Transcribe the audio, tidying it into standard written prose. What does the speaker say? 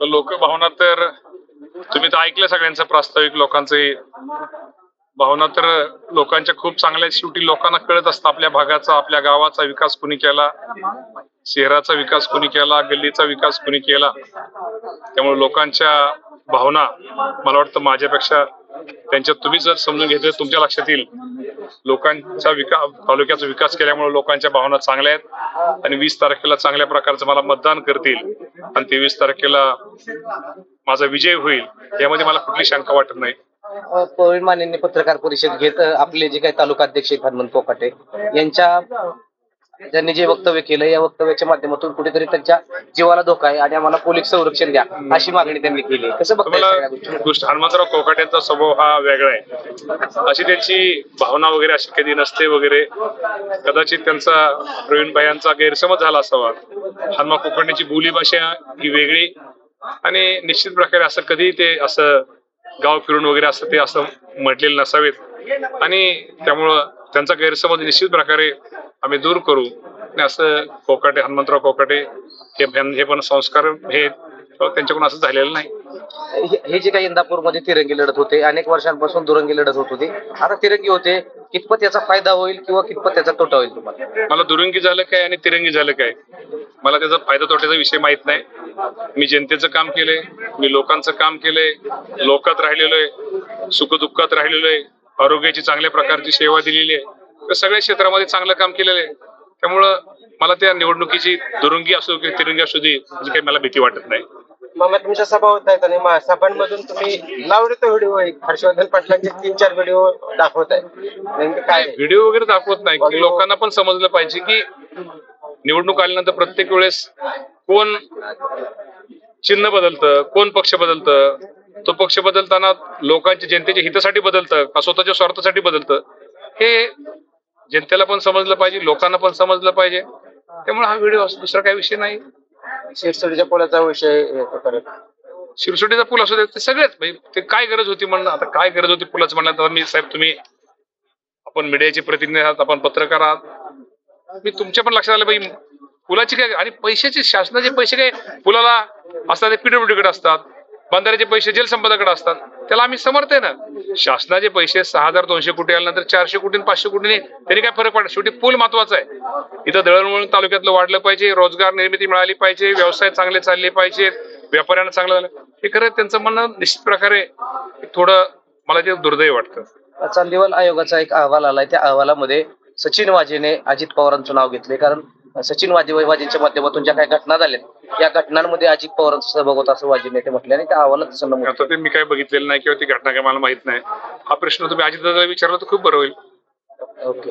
लोकभावना तर तुम्ही तर ऐकलं सगळ्यांचं प्रास्ताविक लोकांचे भावना तर लोकांच्या खूप चांगल्या शेवटी लोकांना कळत असतं आपल्या भागाचा आपल्या गावाचा विकास कुणी केला, शहराचा विकास कुणी केला, गल्लीचा विकास कुणी केला. त्यामुळे लोकांच्या भावना मला वाटतं माझ्यापेक्षा त्यांच्या तुम्ही जर समजून घेतलं तुमच्या लक्षात येईल. लोकांचा विकास तालुक्याचा विकास केल्यामुळे लोकांच्या भावना चांगल्या आहेत आणि 20 तारखेला चांगल्या प्रकारचं मला मतदान करतील आणि 23 तारखेला माझा विजय होईल यामध्ये मला कुठली शंका वाटत नाही. प्रवीण मानेंनी पत्रकार परिषद घेत आपले जे काही तालुका अध्यक्ष हनुमंत कोकाटे यांच्या त्यांनी जे वक्तव्य केलं या वक्तव्याच्या माध्यमातून कुठेतरी त्यांच्या जीवाला धोका आहे आणि आम्हाला पोलीस संरक्षण द्या अशी मागणी त्यांनी केली. कसं बघताय गोष्ट? हनुमंतराव कोकाटेंचा स्वभाव हा वेगळा आहे, अशी त्यांची भावना वगैरे अशी कधी नसते वगैरे. कदाचित त्यांचा प्रवीण भाईंचा गैरसमज झाला असावा. हनुमा कोकाटेंची बोलीभाषा ही वेगळी आणि निश्चित प्रकारे असं कधी ते असं गाव फिरून वगैरे असं ते असं म्हटलेलं नसावेत आणि त्यामुळं त्यांचा गैरसमज निश्चित प्रकारे आम्ही दूर करू. असं कोकाटे हनुमंतराव कोकाटे हे पण संस्कार हे त्यांच्याकडून असं झालेलं नाही. हे जे काही इंदापूरमध्ये तिरंगी लढत होते, अनेक वर्षांपासून दुरंगी लढत होत होती, आता तिरंगी होते. कितपत याचा फायदा होईल किंवा कितपत त्याचा तोटा होईल तुम्हाला? मला दुरंगी झालं काय आणि तिरंगी झालं काय मला त्याचा फायदा तोट्याचा विषय माहित नाही. मी जनतेचं काम केलंय, मी लोकांचं काम केलंय, लोकात राहिलेलो आहे, सुखदुःखात राहिलेलो आहे, आरोग्याची चांगल्या प्रकारची सेवा दिलेली आहे, तर सगळ्या क्षेत्रामध्ये चांगलं काम केलेलं आहे. त्यामुळं मला त्या निवडणुकीची दुरंगी असो किंवा तिरंगी असू दे याची काही मला भीती वाटत नाही. मामा तुमच्या सभा होत आहेत आणि सभांमधून तुम्ही लावडीत व्हिडिओ हर्षवर्धन पाटलांचे 3-4 व्हिडिओ दाखवताय, नेमकं काय? व्हिडिओ वगैरे दाखवत नाही की लोकांना पण समजलं पाहिजे की निवडणूक आल्यानंतर प्रत्येक वेळेस कोण चिन्ह बदलतं, कोण पक्ष बदलतं, तो पक्ष बदलताना लोकांच्या जनतेच्या हितासाठी बदलतं का स्वतःच्या स्वार्थासाठी बदलतं हे जनतेला पण समजलं पाहिजे, लोकांना पण समजलं पाहिजे. त्यामुळे हा व्हिडिओ दुसरा काही विषय नाही. शिरसोडीच्या पुलाचा विषय येतो परत. शिरसोटीचा पूल असू दे ते सगळेच ते काय गरज होती म्हणणं. आता काय गरज होती पुलाचं म्हणलं तर मी साहेब तुम्ही आपण मीडियाचे प्रतिनिधी आहात, आपण पत्रकार आहात, मी तुमच्या पण लक्षात आलं बाई पुलाची काय आणि पैशाचे शासनाचे पैसे काय पुलाला असतात ते पीडब्ल्यूडीकडे असतात, बंधाऱ्याचे पैसे जलसंपदाकडे असतात. त्याला आम्ही समर्थ आहे ना. शासनाचे पैसे 6200 कोटी आल्यानंतर 400 कोटी 500 कोटी तरी काय फरक पडला. शेवटी पूल महत्वाचा आहे. इथं दळणवळण तालुक्यातलं वाढलं पाहिजे, रोजगार निर्मिती मिळाली पाहिजे, व्यवसाय चांगले चालले पाहिजेत, व्यापाऱ्यांना चांगलं झालं हे खरं त्यांचं म्हणणं निश्चित प्रकारे थोडं मला ते दुर्दैव वाटतं. चांदीवाल आयोगाचा एक अहवाल आलाय, त्या अहवालामध्ये सचिन वाजेने अजित पवारांचं नाव घेतले. कारण सचिन वाजेंच्या माध्यमातून ज्या काही घटना झाल्यात या घटनांमध्ये अजित पवारांचा सहभाग होता असं वाजेने ते म्हटले आणि त्या अहवालात तसं नमूद आता ते मी काय बघितलेलं नाही किंवा ती घटना काय मला माहित नाही. हा प्रश्न तुम्ही अजितदादाला विचारला तर खूप बरं होईल. ओके.